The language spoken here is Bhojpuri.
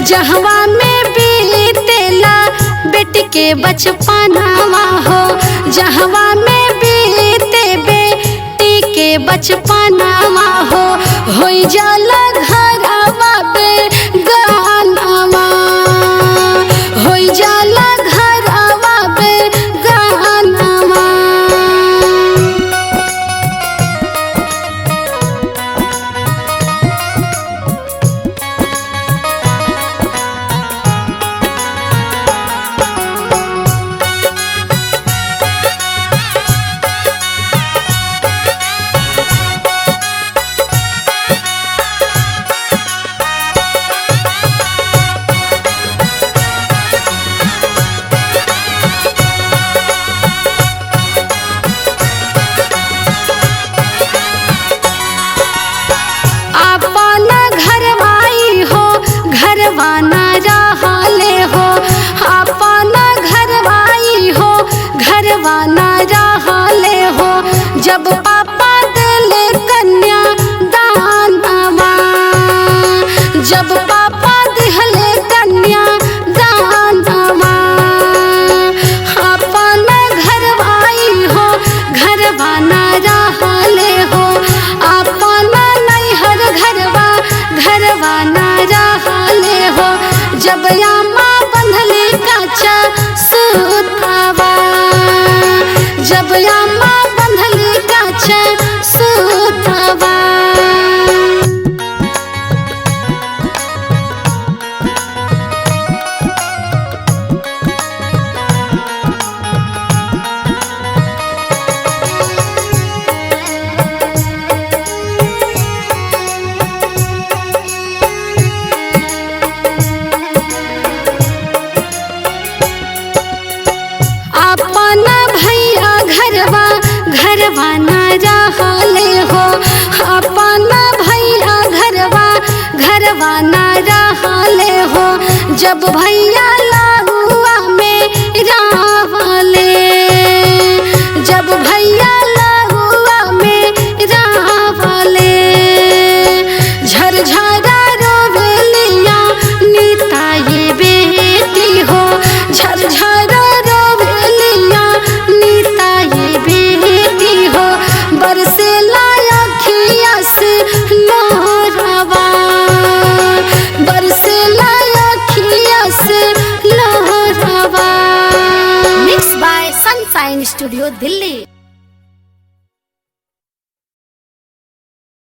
जहवा में बीतेला बेटी के बचपनावा हो, जहवा में बीते बेटी के बचपनावा हो जाला घरवा पे गानावा, हो जाला घरवा पे गानावा। घरवाना रहले हो अपना घरवाई हो, घरवाना रहले हो जब पापा दिले कन्या दानवा, जब पापा दिहले कन्या दानवा। अपना घरवाई हो घरवाना रहले हो, अपना नैहर घरवा घरवाना रहले हो जब यामा बंधले काचा सूतवा, जब यामा बंधले काचा सूतवा। अपना भैया घरवा घरवाना रहले हो, अपना भैया घरवा घरवाना रहले हो जब भैया लहुआ में रहले, जब भैया लहुआ में रहले। झरझरा रोवेलिया नीता ये बेटी हो, झरझरा बरसेला अखिया से लोहरवा, बरसेला अखिया से लोहरवा। Mix by Sunshine Studio Delhi.